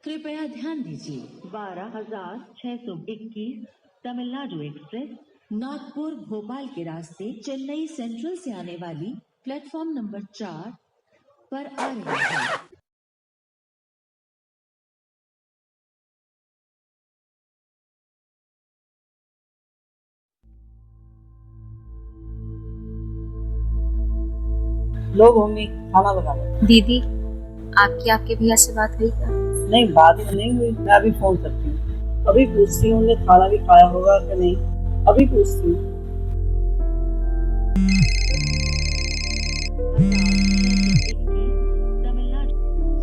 कृपया ध्यान दीजिए 12,621 तमिलनाडु एक्सप्रेस नागपुर भोपाल के रास्ते चेन्नई सेंट्रल से आने वाली प्लेटफॉर्म नंबर 4 पर आ रही है। लो भूमि, खाना बना लो। दीदी, आपके भैया से बात हुई क्या? नहीं, बात तो नहीं हुई। मैं अभी फोन करती हूँ। अभी पूछती हूँ उन्हें खाना भी खाया होगा कि नहीं। अभी पूछती हूँ।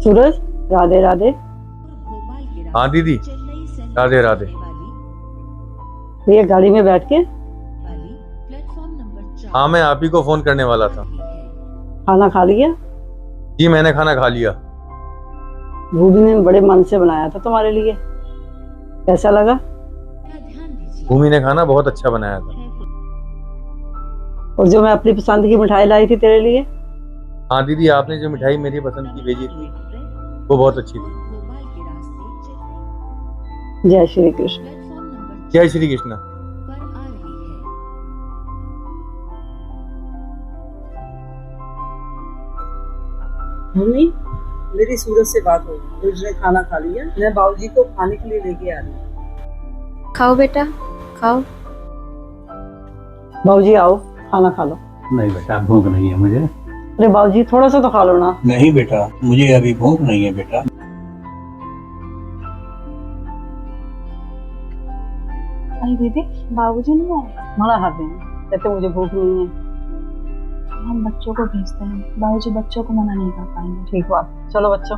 सूरज, राधे राधे। हाँ दीदी, राधे राधे। ये गाड़ी में बैठ के। हाँ, मैं आप ही को फोन करने वाला था। खाना खा लिया? जी, मैंने खाना खा लिया। भूमि ने बड़े मन से बनाया था तुम्हारे लिए। कैसा लगा? भूमि ने खाना बहुत अच्छा बनाया था। और जो मैं अपनी पसंद की मिठाई लाई थी तेरे लिए। हाँ दीदी, आपने जो मिठाई मेरी पसंद की भेजी थी वो बहुत अच्छी थी। जय श्री कृष्ण। जय श्री कृष्ण। भूमि, मेरी सूरज से बात हो गई। उसने खाना खा लिया। मैं बाबूजी को खाने के लिए लेके आ रही हूँ। खाओ बेटा, खाओ। बाबूजी आओ, खाना खा लो। नहीं बेटा, भूख नहीं है मुझे। अरे बाबूजी, थोड़ा सा तो खा लो ना। नहीं बेटा, मुझे अभी भूख नहीं है बेटा। अरे दीदी, बाबूजी नहीं आए? मना कर दें, कहते मुझे भूख नहीं है। हम बच्चों को भेजते हैं, बाबूजी बच्चों को मना नहीं कर पाएंगे। ठीक बात। चलो बच्चों,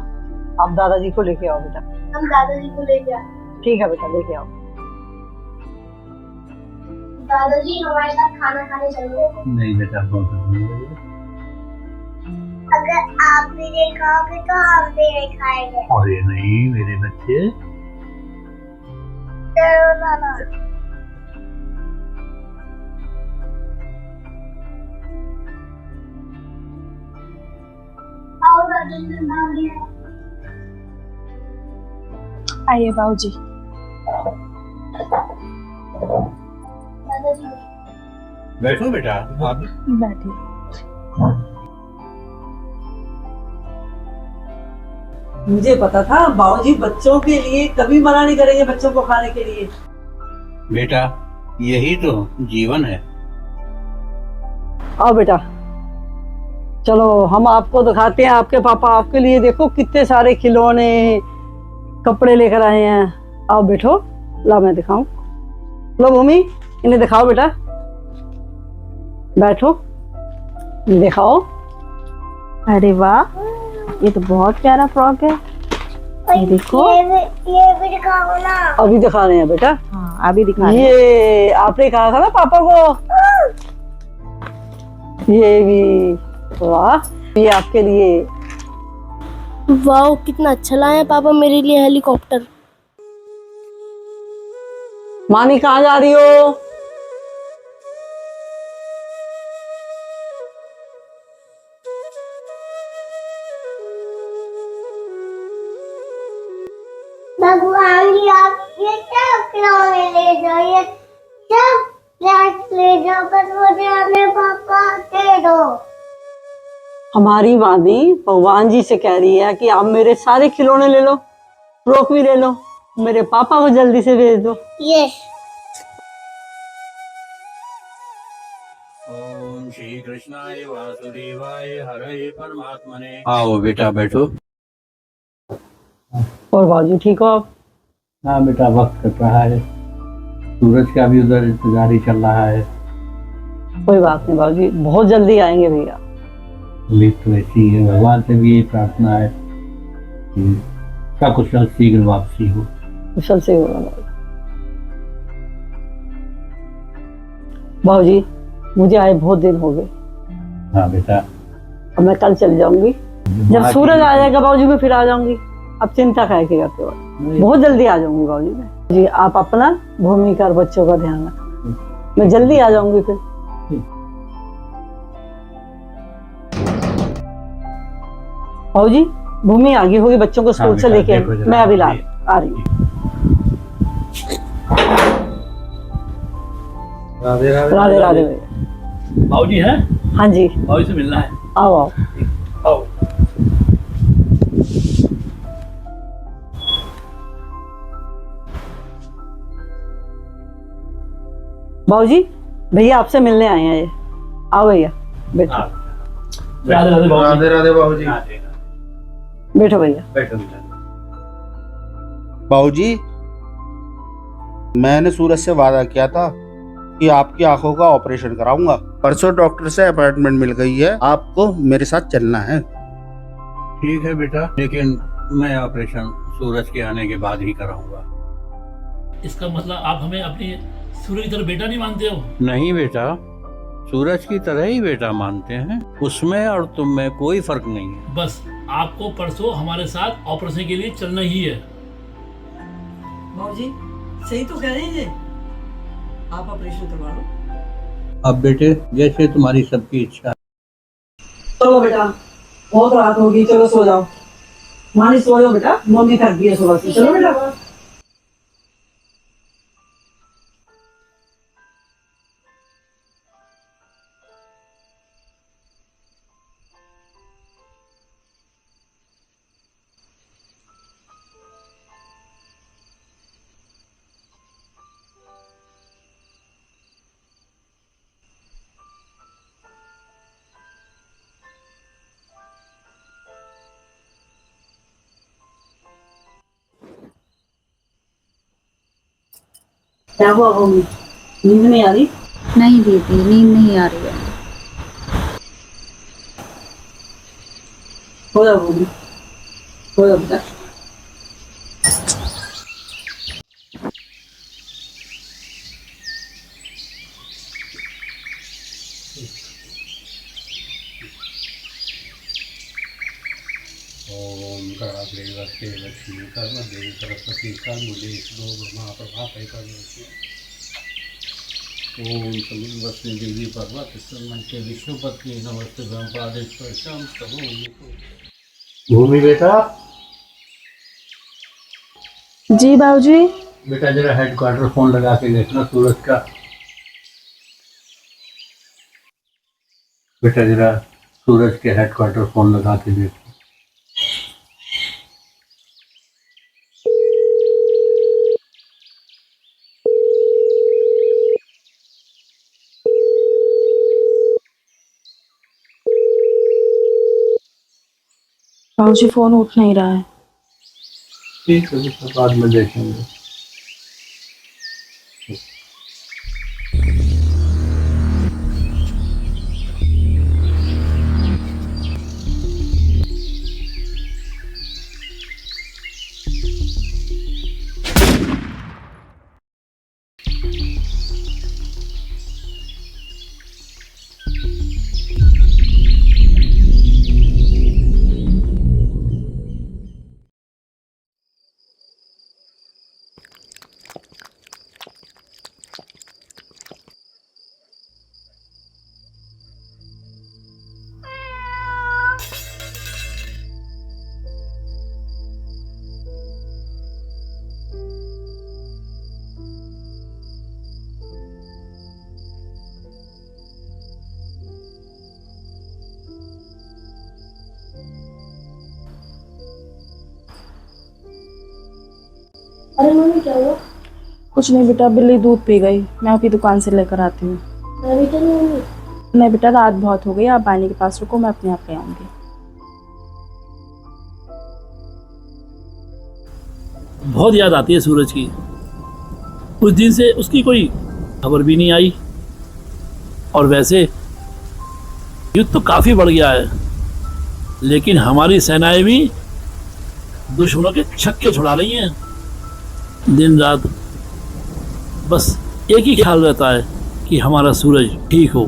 आप दादाजी को लेके आओ बेटा। हम दादाजी को लेके आए। ठीक है बेटा, लेके आओ। दादाजी हमारे साथ खाना खाने चलोगे? नहीं बेटा, भूख नहीं है। अगर आप भी नहीं खाओगे तो हम भी नहीं खाएंगे। अरे नहीं मेरे बच्चे। चलो दादा। आओ दादाजी, दादाजी। आइए बाबूजी। दादाजी बैठो बेटा, आप बैठिए। मुझे पता था बाबूजी बच्चों के लिए कभी मना नहीं करेंगे, बच्चों को खाने के लिए। बेटा, यही तो जीवन है। आओ बेटा, चलो हम आपको दिखाते हैं। आपके पापा आपके लिए देखो कितने सारे खिलौने कपड़े लेकर आए हैं। आओ बैठो, ला मैं दिखाऊं। लो भूमि, इन्हें दिखाओ बेटा। बैठो, दिखाओ। अरे वाह, ये तो बहुत प्यारा फ्रॉक है। ये देखो। ये भी दिखाओ ना। अभी दिखा रहे हैं बेटा। हाँ, अभी दिखा रहे हैं। ये आपने कहा था ना पापा को। ये भी, वाह, ये आपके लिए। वाह, कितना अच्छा लाए हैं पापा मेरे लिए हेलीकॉप्टर। मानी कहाँ जा रही हो? भगवान जी, आप ये क्या खिलौने ले जाओ, ये सब ले जाओ, बस मुझे अपने पापा दे दो। हमारी वादी भगवान जी से कह रही है कि आप मेरे सारे खिलौने ले लो, फ्रॉक भी ले लो, मेरे पापा को जल्दी से भेज दो। यस। ओम श्री कृष्णाय वासुदेवाय हरे परमात्मने। आओ बेटा, बैठो। और बाबूजी ठीक हो आप? हाँ बेटा, वक्त कट रहा है। सूरज का भी उधर इंतजार ही चल रहा है। कोई बात नहीं बाबूजी, बहुत जल्दी आएंगे भैया। उम्मीद तो ऐसी है, भगवान से भी यही प्रार्थना है कि सकुशल शीघ्र वापसी हो। कुशल से होगा बाबूजी। मुझे आए बहुत दिन हो गए। हाँ बेटा, अब मैं कल चली जाऊंगी। जब सूरज आ जाएगा बाबूजी मैं फिर आ जाऊंगी। अब चिंता काहे की करते हो? बहुत जल्दी आ जाऊंगी बाबूजी मैं। जी, आप अपना भूमि का और बच्चों का ध्यान रखना। मैं जल्दी आ जाऊंगी फिर। बाबूजी, भूमि आ गई होगी बच्चों को स्कूल से बेटा, लेके। देखो जरा, मैं अभी ला जी। आ रही हूँ। राधे राधे। राधे राधे भैया। बाबूजी है, हाँ जी, बाबूजी से मिलना है। आओ आओ। आओ। बाबूजी भैया आपसे मिलने आए हैं ये। आओ भैया बैठो। राधे राधे बाबूजी। राधे राधे बाबूजी। बैठो भैया। बैठो बेटा। बाबूजी, मैंने सूरज से वादा किया था कि आपकी आंखों का ऑपरेशन कराऊंगा। परसों डॉक्टर से अपॉइंटमेंट मिल गई है, आपको मेरे साथ चलना है। ठीक है बेटा, लेकिन मैं ऑपरेशन सूरज के आने के बाद ही कराऊंगा। इसका मतलब आप हमें अपनी सूर्य की तरह बेटा नहीं मानते हो? नहीं बेटा, सूरज की तरह ही बेटा मानते हैं। उसमें और तुम में कोई फर्क नहीं है। बस आपको परसों हमारे साथ ऑपरेशन के लिए चलना ही है। बाबूजी सही तो कह रहे हैं, आप ऑपरेशन करवा लो। अब बेटे जैसे तुम्हारी सबकी इच्छा। चलो बेटा, बहुत रात होगी, चलो सो जाओ। मानी सो जाओ बेटा, मम्मी थक गई है सुबह से। चलो बेटा। क्या हुआ मम्मी, नींद नहीं आ रही? नहीं दीदी, नींद नहीं आ रही है। हो जाओ मम्मी, हो जाओ बेटा। ओम गणाधि वस्ते लक्ष्मी कर्म देवी सरस्वती कर्मुले दो महाप्रभा ओम समुद्र वस्ते देवी पर्वत मंचे विष्णुपति नमस्ते ब्रह्मादेश्वर श्याम प्रभु। भूमि बेटा, जी बाबूजी। बेटा जरा हेडक्वार्टर फोन लगा के देखना सूरज का। बेटा जरा सूरज के हेडक्वार्टर फोन लगा के देखना। बाबूजी फोन उठ नहीं रहा है। ठीक है, उसके बाद में देखेंगे। अरे मम्मी क्या हुआ? कुछ नहीं बेटा, बिल्ली दूध पी गई। मैं आपकी दुकान से लेकर आती हूँ। अभी तो नहीं हुई। नहीं बेटा, रात बहुत हो गई, आप बानी के पास रुको, मैं अपने आप ले आऊंगी। बहुत याद आती है सूरज की। उस दिन से उसकी कोई खबर भी नहीं आई। और वैसे युद्ध तो काफी बढ़ गया है, लेकिन हमारी सेनाएं भी दुश्मनों के छक्के छुड़ा रही हैं। दिन रात बस एक ही ख्याल रहता है कि हमारा सूरज ठीक हो।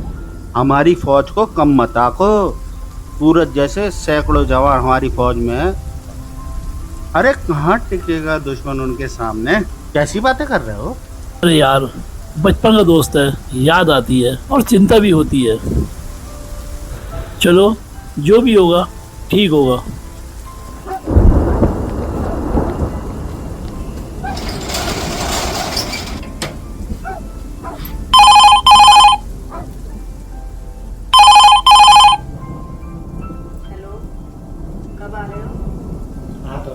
हमारी फौज को कम मत आको। सूरज जैसे सैकड़ों जवान हमारी फौज में है। अरे कहाँ टिकेगा दुश्मन उनके सामने? कैसी बातें कर रहे हो? अरे यार, बचपन का दोस्त है, याद आती है और चिंता भी होती है। चलो जो भी होगा ठीक होगा।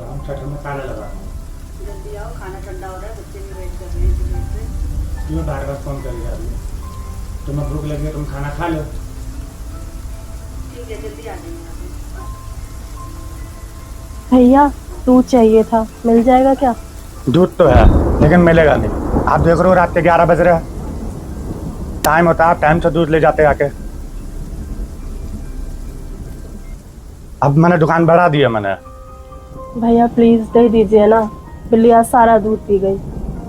रहा हूँ, शटर में ताला लगा रहा हूँ। जल्दी आओ, खाना ठंडा हो रहा है, बच्चे भी वेट कर रहे हैं सुबह से। क्यों बार बार फ़ोन करी जा रही है? तुम्हें भूख लगी है, तुम खाना खा लो। ठीक है, जल्दी आ जाइए। भैया दूध चाहिए था, मिल जाएगा क्या? दूध तो है लेकिन मिलेगा नहीं। आप देख रहे हो रात के 11 बज रहे हैं, टाइम होता है आप टाइम से दूध ले जाते आके। अब मैंने दुकान बढ़ा दी है मैंने। भैया प्लीज दे दीजिए ना, बिल्ली आज सारा दूध पी गई,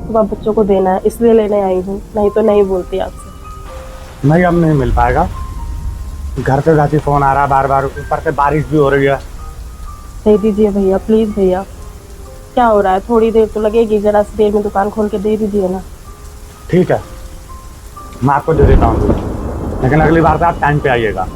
सुबह बच्चों को देना है इसलिए लेने आई हूँ, नहीं तो नहीं बोलती आपसे। नहीं अब नहीं मिल पाएगा, घर पे जाती फ़ोन आ रहा है बार बार, ऊपर से बारिश भी हो रही है। दे दीजिए भैया प्लीज। भैया क्या हो रहा है, थोड़ी देर तो लगेगी, जरा सी देर में दुकान खोल के दे दीजिए ना। ठीक है मैं आपको दे देता हूँ दूध, लेकिन अगली बार से आप टाइम पे आइएगा।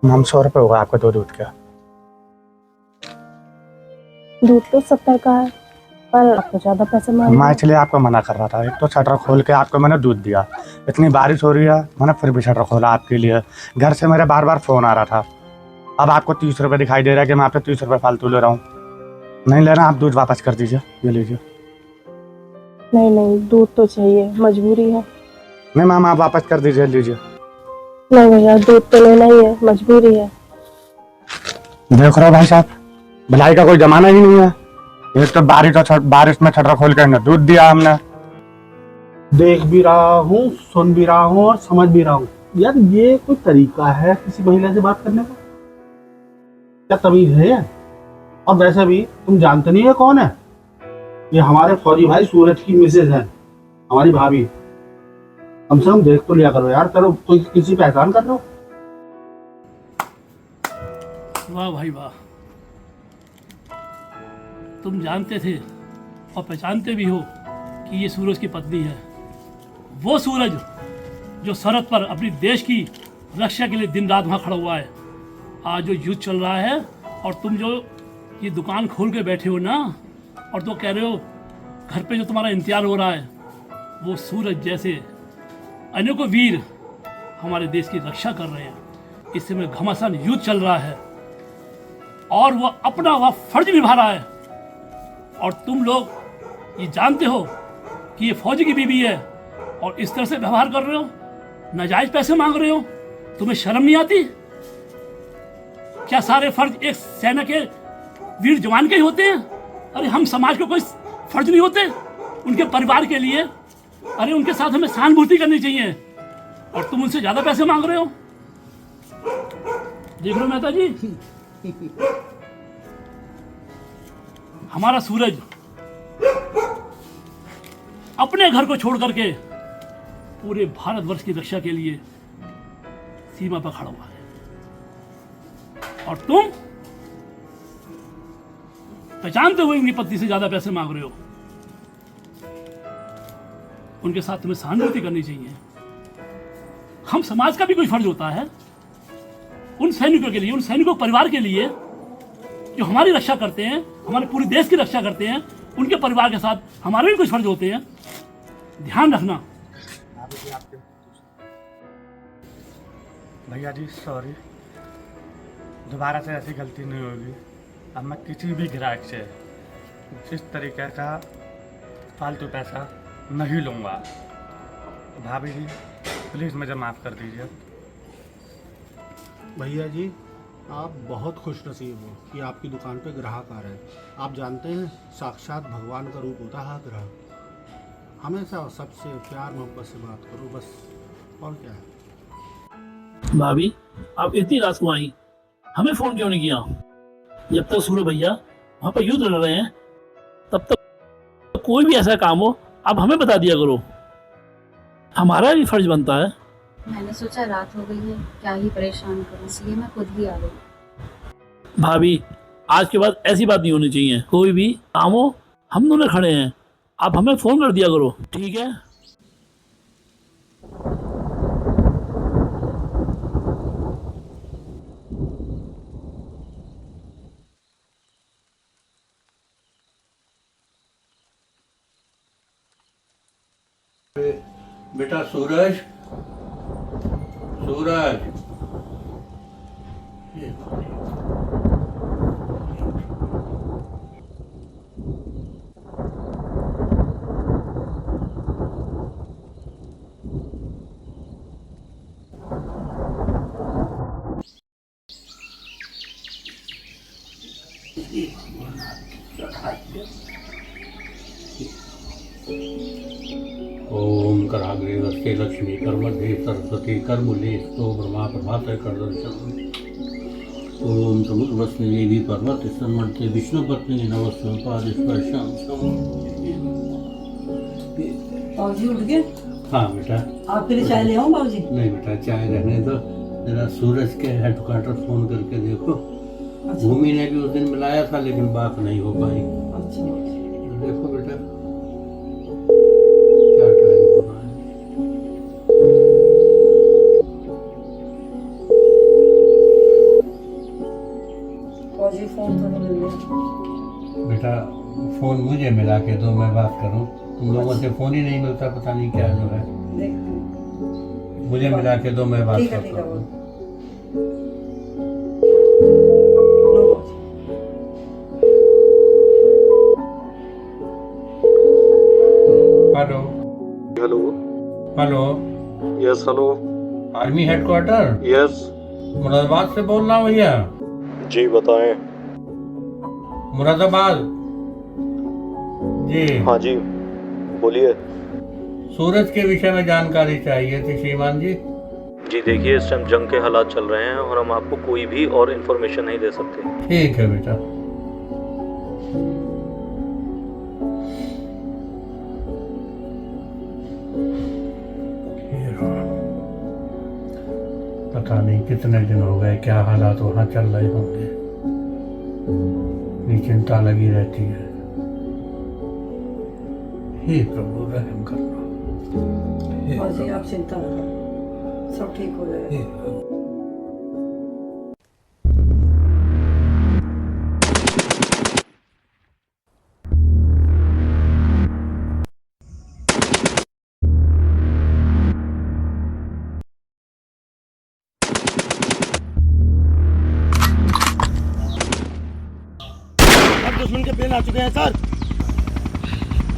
मैम 100 रुपये होगा आपका 2 दूध का। दूध तो 70 का है, पर आपको ज्यादा पैसे मांग मैं इसलिए आपको मना कर रहा था, एक तो शटर खोल के आपको मैंने दूध दिया, इतनी बारिश हो रही है मैंने फिर भी शटर खोला आपके लिए। घर से मेरे बार बार फ़ोन आ रहा था, अब आपको 30 रुपये दिखाई दे रहा है कि मैं आपसे 30 रुपये फालतू ले रहा हूँ। नहीं लेना, आप दूध वापस कर दीजिए, ये लीजिए। नहीं दूध तो चाहिए, मजबूरी है। नहीं मैम आप वापस कर दीजिए, लीजिए। नहीं भैया दूध तो लेना ही है, मजबूरी है। देख रहे हो भाई साहब, भलाई का कोई जमाना ही नहीं है। एक तो बारिश में शटर खोल के दूध दिया हमने। देख भी रहा हूँ, सुन भी रहा हूँ और समझ भी रहा हूँ। यार ये कोई तरीका है किसी महिला से बात करने का? क्या तमीज है? और वैसे भी तुम जानते नहीं है कौन है ये? हमारे फौजी भाई सूरज की मिसेज है, हमारी भाभी। कम से कम देख तो लिया करो यार, चलो कोई किसी पहचान कर लो। वाह भाई वाह, तुम जानते थे और पहचानते भी हो कि ये सूरज की पत्नी है। वो सूरज जो सरहद पर अपनी देश की रक्षा के लिए दिन रात वहाँ खड़ा हुआ है। आज जो युद्ध चल रहा है और तुम जो ये दुकान खोल के बैठे हो ना, और तो कह रहे हो घर पे जो तुम्हारा इंतजार हो रहा है, वो सूरज जैसे अनेकों वीर हमारे देश की रक्षा कर रहे हैं। इस समय घमासान युद्ध चल रहा है और वो अपना वह फर्ज निभा रहा है, और तुम लोग ये जानते हो कि ये फौजी की बीवी है और इस तरह से व्यवहार कर रहे हो, नाजायज पैसे मांग रहे हो। तुम्हें शर्म नहीं आती? क्या सारे फर्ज एक सेना के वीर जवान के ही होते हैं? अरे हम समाज को कोई फर्ज नहीं होते उनके परिवार के लिए? अरे उनके साथ हमें सहानुभूति करनी चाहिए, और तुम उनसे ज्यादा पैसे मांग रहे हो। देख लो मेहता जी, हमारा सूरज अपने घर को छोड़ करके पूरे भारतवर्ष की रक्षा के लिए सीमा पर खड़ा हुआ है, और तुम पहचानते हुए उनकी पत्नी से ज्यादा पैसे मांग रहे हो। उनके साथ तुम्हें सहानुभूति करनी चाहिए। हम समाज का भी कोई फर्ज होता है उन सैनिकों के लिए, उन सैनिकों परिवार के लिए जो हमारी रक्षा करते हैं, हमारे पूरे देश की रक्षा करते हैं। उनके परिवार के साथ हमारे भी कुछ फर्ज होते हैं, ध्यान रखना। भैया जी सॉरी, दोबारा से ऐसी गलती नहीं होगी। अब मैं किसी भी ग्राहक से इस तरीके का फालतू पैसा नहीं लूँगा। भाभी जी प्लीज़ मुझे माफ़ कर दीजिए। भैया जी आप बहुत खुश नसीब हो कि आपकी दुकान पे ग्राहक आ रहे हैं। आप जानते हैं साक्षात भगवान का रूप होता है ग्राहक। हमेशा सबसे प्यार मोहब्बत से बात करो बस, और क्या है। भाभी आप इतनी रात को आई, हमें फोन क्यों नहीं किया? जब तक सूरज भैया वहाँ पर युद्ध लड़ रहे हैं तब तक कोई भी ऐसा काम हो आप हमें बता दिया करो, हमारा भी फर्ज बनता है। मैंने सोचा रात हो गई है, क्या ही परेशान करूं, इसलिए मैं खुद ही आ गई। भाभी आज के बाद ऐसी बात नहीं होनी चाहिए। कोई भी काम हो हम दोनों खड़े हैं, आप हमें फोन कर दिया करो, ठीक है? बेटा सूरज, सूरज। ओम कराग्रे वस्ते लक्ष्मी कर्मधे सरस्वती कर्मुले स्तो ब्रह्मा प्रभात कर दर्शन। ओम समुद्रवस्ने देवी पर्वत सम्मते विष्णु पत्नी नमस्ते पादिस्पर्शम। बाबूजी उठ गए? हाँ बेटा। आपके लिए चाय ले आऊं बाबूजी? नहीं बेटा, चाय रहने दो। जरा सूरज के हेडक्वार्टर फोन करके देखो। भूमि ने भी उस दिन मिलाया था लेकिन बात नहीं हो पाई। अच्छा देखो बेटा क्या टाइम हो रहा है। बाबूजी फोन तो नहीं मिल रहा। बेटा फोन मुझे मिला के दो, मैं बात करूं। तुम लोगों से फोन ही नहीं मिलता, पता नहीं क्या जो है। मुझे मिला के दो, मैं बात करता हूँ। Hello hello. Hello. Yes hello. Army headquarter? Yes. Moradabad से बोल रहा हूँ भैया। जी बताएं। मुरादाबाद जी। हाँ जी बोलिए। सूरज के विषय में जानकारी चाहिए थी श्रीमान जी। जी देखिए, इस टाइम जंग के हालात चल रहे हैं और हम आपको कोई भी और इन्फॉर्मेशन नहीं दे सकते। ठीक है बेटा। पता नहीं कितने दिन हो गए, क्या हालात वहाँ चल रहे होंगे। ये चिंता लगी रहती है। हे प्रभु रहम करना। बाबूजी आप चिंता न करो, सब ठीक हो जाएगा। दुश्मन के प्लेन आ चुके हैं सर।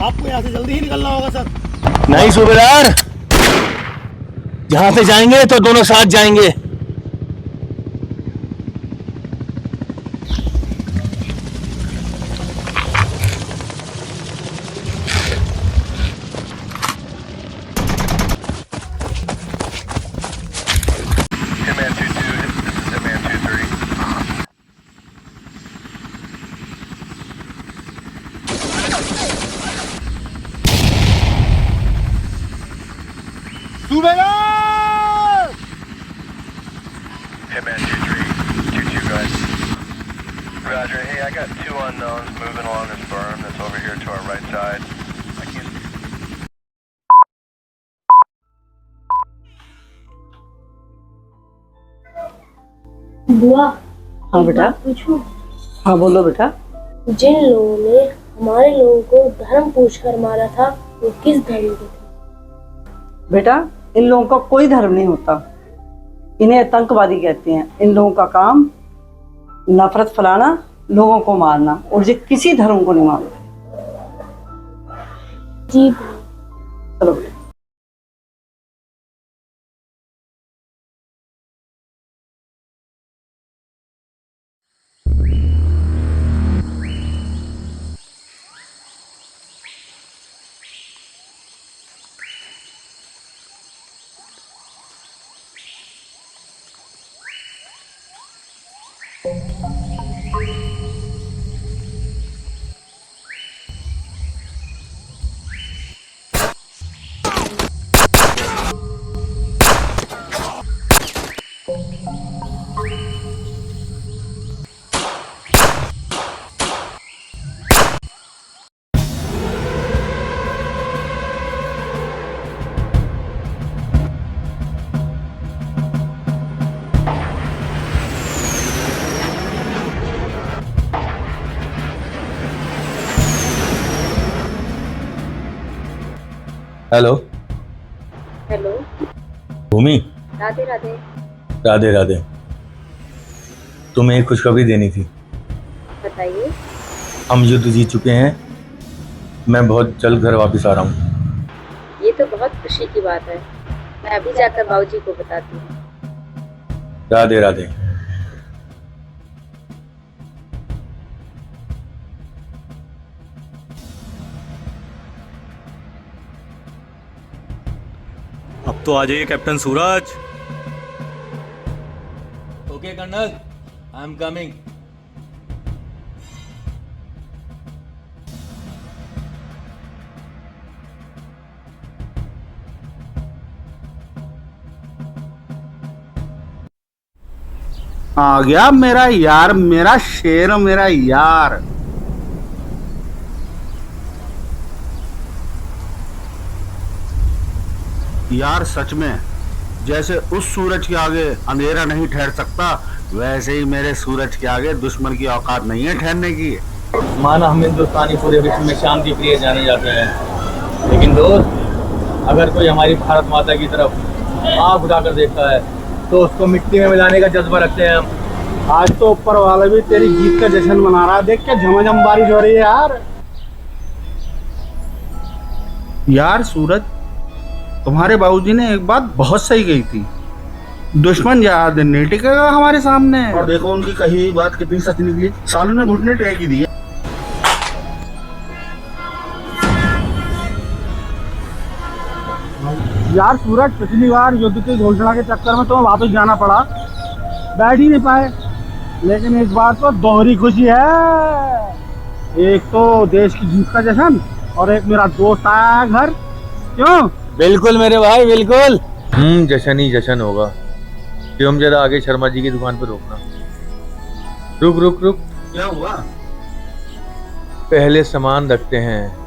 आपको यहाँ से जल्दी ही निकलना होगा सर। नहीं सूबेदार, जहां से जाएंगे तो दोनों साथ जाएंगे। Hitman 2-3, 2-2 guys. Roger, hey, I got two unknowns moving along this berm that's over here to our right side. I can't... बुआ, हाँ बेटा। पूछूं? हाँ बोलो बेटा। जिन लोगों ने हमारे लोगों को धर्म पूछकर मारा था, वो किस धर्म के थे? बेटा इन लोगों का कोई धर्म नहीं होता, इन्हें आतंकवादी कहते हैं। इन लोगों का काम नफरत फैलाना, लोगों को मारना, और ये किसी धर्म को नहीं मानते। जी चलो बेटा। हेलो। भूमि, राधे राधे। राधे राधे। तुम्हें एक खुशखबरी देनी थी। बताइए। हम युद्ध जीत चुके हैं। मैं बहुत जल्द घर वापस आ रहा हूँ। ये तो बहुत खुशी की बात है। मैं अभी जाकर बाबूजी को बताती हूँ। राधे राधे। अब तो आ जाइए captain Suraj. Okay colonel, I am coming. आ गया मेरा यार, मेरा शेर, मेरा यार। यार सच में जैसे उस सूरज के आगे अंधेरा नहीं ठहर सकता, वैसे ही मेरे सूरज के आगे दुश्मन की औकात नहीं है ठहरने की। माना हम हिंदुस्तानी पूरे विश्व में शांति प्रिय जाने जाते हैं, लेकिन दोस्त अगर कोई हमारी भारत माता की तरफ आँख उठाकर देखता है तो उसको मिट्टी में मिलाने का जज्बा रखते हैं हम। आज तो ऊपर वाला भी तेरी जीत का जश्न मना रहा है। देख के झमाझम बारिश हो रही है यार। यार सूरज, तुम्हारे बाबूजी ने एक बात बहुत सही कही थी, दुश्मन ज्यादा दिन नहीं टिकेगा हमारे सामने। और देखो उनकी कही हुई बात कितनी सच निकली। सालों ने घुटने टेक ही दिए। यार सूरज, पिछली बार युद्ध की घोषणा के चक्कर में तुम्हें वापस जाना पड़ा, बैठ ही नहीं पाए। लेकिन इस बार तो दोहरी खुशी है। एक तो देश की जीत का जश्न और एक मेरा दोस्त आया है घर। क्यों? बिल्कुल मेरे भाई, बिल्कुल। जश्न ही जश्न होगा। तुम जरा आगे शर्मा जी की दुकान पर रोकना। रुक रुक रुक। क्या हुआ? पहले सामान रखते हैं।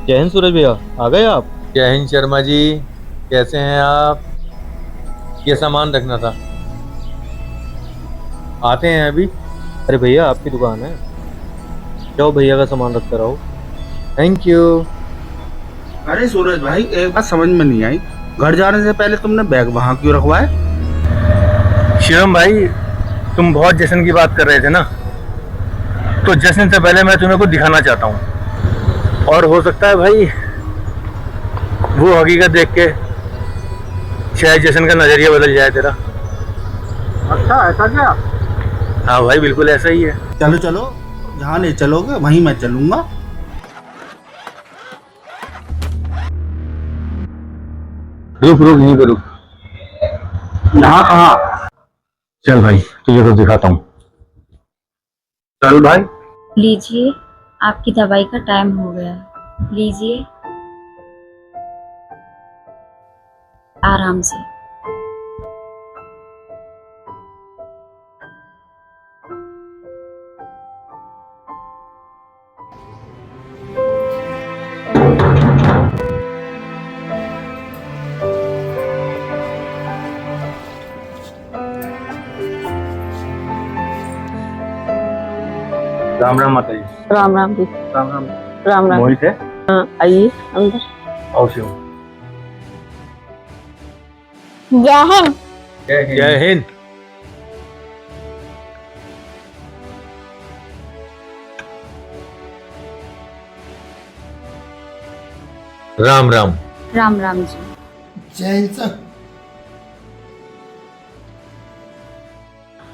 जय हिंद सूरज भैया, आ गए आप? जय हिंद शर्मा जी, कैसे हैं आप? ये सामान रखना था। आते हैं अभी। अरे भैया आपकी दुकान है, जाओ भैया का सामान रखते रहो। Thank you. अरे सूरज भाई, एक बात समझ में नहीं आई, घर जाने से पहले तुमने बैग वहां क्यों रखवाए? शिवम भाई, तुम बहुत जश्न की बात कर रहे थे ना, तो जश्न से पहले मैं तुम्हें कुछ दिखाना चाहता हूँ। और हो सकता है भाई वो हकीकत देख के शायद जश्न का नजरिया बदल जाए तेरा। अच्छा, ऐसा क्या? हाँ भाई, बिल्कुल ऐसा ही है। चलो चलो, जहाँ ले चलोगे वहीं मैं चलूंगा। रुक रुक, यहीं पे रुक। यहाँ कहाँ? चल भाई, तुझे तो दिखाता हूँ। चल भाई। लीजिए, आपकी दवाई का टाइम हो गया है। लीजिए, आराम से। राम राम माता जी। राम राम जी। राम राम। राम राम। मोहित है? हाँ, आइए अंदर। आओ शिव। जय हिंद। जय हिंद। राम राम। राम राम जी। जय हिंद सर।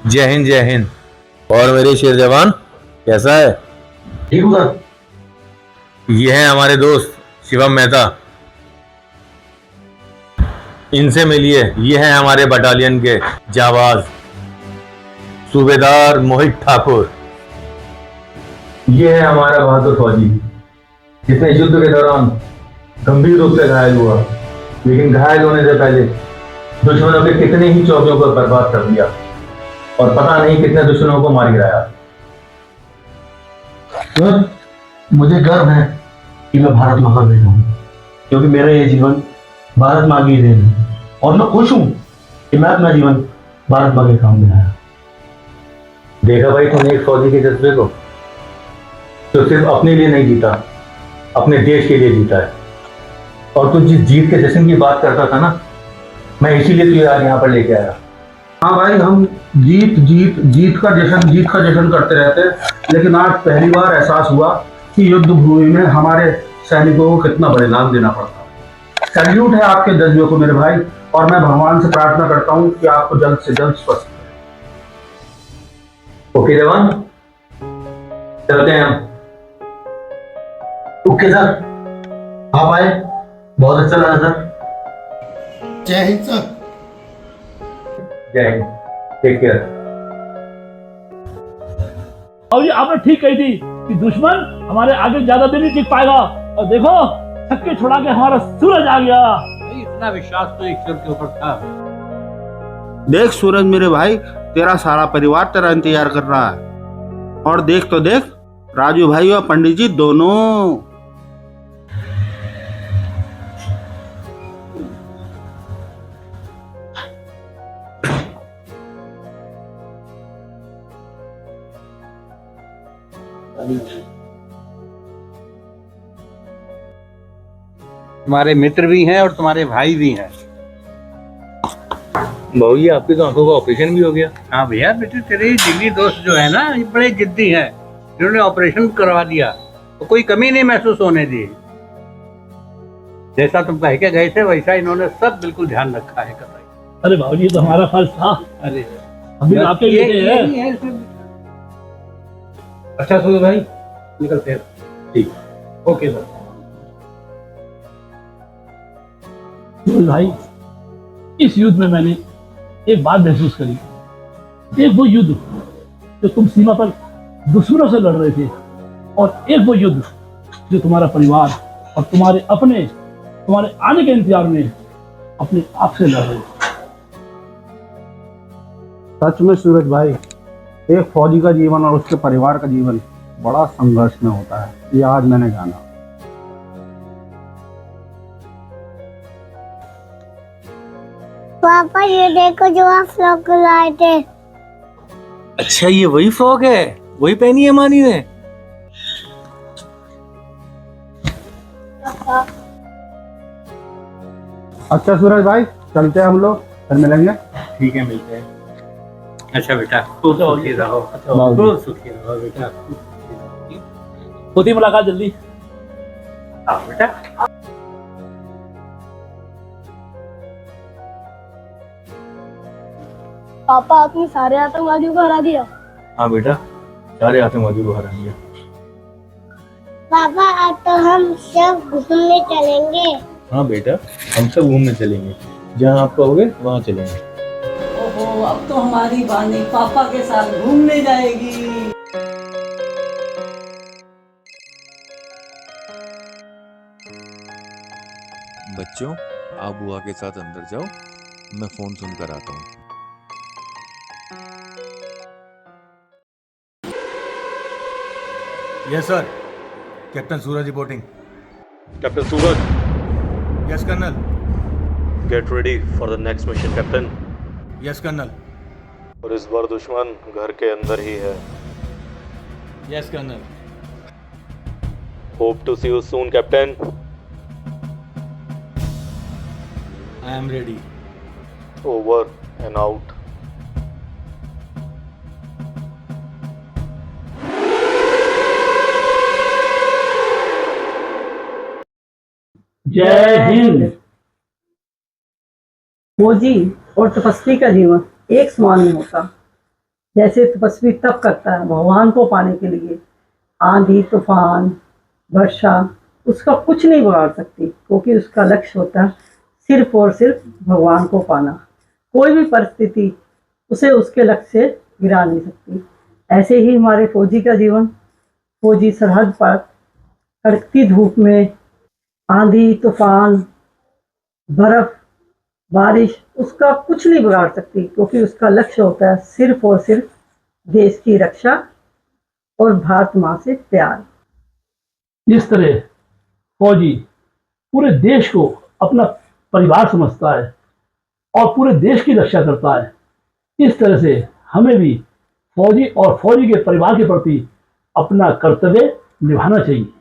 जय हिंद जय हिंद। और मेरे शेर जवान कैसा है? ठीक हूँ सर। ये हैं हमारे दोस्त शिवम मेहता, इनसे मिलिए। ये हैं हमारे बटालियन के जाबाज सूबेदार मोहित ठाकुर। ये है हमारा बहादुर फौजी जिसने युद्ध के दौरान गंभीर रूप से घायल हुआ, लेकिन घायल होने से पहले दुश्मनों के कितने ही चौकियों को बर्बाद कर दिया और पता नहीं कितने दुश्मनों को मार गिराया। सर, मुझे गर्व है कि मैं भारत माँ का बेटा हूँ, क्योंकि मेरा ये जीवन भारत माँ की देन है और मैं खुश हूँ कि मैं अपना जीवन भारत माँ के काम में आया। देखा भाई तुमने एक फौजी के जज्बे को, तो सिर्फ अपने लिए नहीं जीता, अपने देश के लिए जीता है। और तू जिस जीत के जश्न की बात करता था ना, मैं इसीलिए तुझे आज यहाँ पर लेके आया। हाँ भाई, हम जीत का जश्न करते रहते हैं, लेकिन आज पहली बार एहसास हुआ कि युद्ध भूमि में हमारे सैनिकों को कितना बलिदान देना पड़ता है। सैल्यूट है आपके जज्बे को मेरे भाई, और मैं भगवान से प्रार्थना करता हूँ कि आपको जल्द से जल्द स्वस्थ करें। ओके जवान, चलते हैं हम। ओके सर, आप आए, बहुत अच्छा लगा सर। जय हिंद सर। जय हिंद, टेक केयर। और ये आपने ठीक कही थी कि दुश्मन हमारे आगे ज्यादा दिन नहीं टिक पाएगा, और देखो छक्के छुड़ा के हमारा सूरज आ गया। इतना विश्वास तो ईश्वर के ऊपर था। देख सूरज मेरे भाई, तेरा सारा परिवार तेरा इंतजार कर रहा है, और देख तो देख, राजू भाई और पंडित जी दोनों। तुम्हारे मित्र भी हैं और तुम्हारे भाई भी हैं। बहू जी, आपकी तो आंखों का ऑपरेशन भी हो गया। हाँ भैया, बेटे तेरे दिल्ली दोस्त जो है ना, ये बड़े जिद्दी हैं। इन्होंने ऑपरेशन करवा दिया तो कोई कमी नहीं महसूस होने दी। जैसा तुम कह के गए थे वैसा इन्होंने सब बिल्कुल ध्यान रखा है। अरे बाबूजी, तो हमारा फर्ज था। अरे अभी आपके लिए है। अच्छा सूरज भाई, निकलते हैं। ठीक, ओके सर। सूरज भाई, इस युद्ध में मैंने एक बात महसूस करी। एक वो युद्ध जो तुम सीमा पर दुश्मनों से लड़ रहे थे, और एक वो युद्ध जो तुम्हारा परिवार और तुम्हारे आने के इंतजार में अपने आप से लड़ रहे थे। सच में सूरज भाई, एक फौजी का जीवन और उसके परिवार का जीवन बड़ा संघर्ष में होता है, ये आज मैंने जाना। पापा ये देखो जो आप फ्रॉक लाए थे। अच्छा, ये वही फ्रॉक है, वही पहनी है मानी ने। अच्छा सूरज भाई, चलते हैं हम लोग, फिर मिलेंगे। ठीक है, मिलते हैं। अच्छा बेटा, खूब सुखी रहो, खूब सुखी रहो बेटा। होती मुलाकात जल्दी। आओ बेटा। पापा, आपने सारे आतंकवादियों को हरा दिया। हाँ बेटा, सारे आतंकवादियों को हरा दिया। पापा अब तो हम सब घूमने चलेंगे। हाँ बेटा, हम सब घूमने चलेंगे, जहाँ आप कहोगे वहाँ चलेंगे। ओहो, अब तो हमारी बानी पापा के साथ घूमने जाएगी। बच्चों, आप बुआ के साथ अंदर जाओ, मैं फोन सुनकर आता हूँ। Yes sir, captain Suraj reporting. Captain Suraj, yes colonel. Get ready for the next mission captain. Yes colonel. और इस बार दुश्मन घर के अंदर ही है। Yes colonel. Hope to see you soon captain. I am ready. Over and out. जय हिंद। फौजी और तपस्वी का जीवन एक समान नहीं होता। जैसे तपस्वी तप करता है भगवान को पाने के लिए, आंधी तूफान वर्षा उसका कुछ नहीं बिगाड़ सकती, क्योंकि उसका लक्ष्य होता है सिर्फ और सिर्फ भगवान को पाना। कोई भी परिस्थिति उसे उसके लक्ष्य से गिरा नहीं सकती। ऐसे ही हमारे फौजी का जीवन, फौजी सरहद पर कड़कती धूप में, आंधी तूफान बर्फ बारिश उसका कुछ नहीं बिगाड़ सकती, क्योंकि उसका लक्ष्य होता है सिर्फ और सिर्फ देश की रक्षा और भारत माँ से प्यार। जिस तरह फौजी पूरे देश को अपना परिवार समझता है और पूरे देश की रक्षा करता है, इस तरह से हमें भी फौजी और फौजी के परिवार के प्रति अपना कर्तव्य निभाना चाहिए।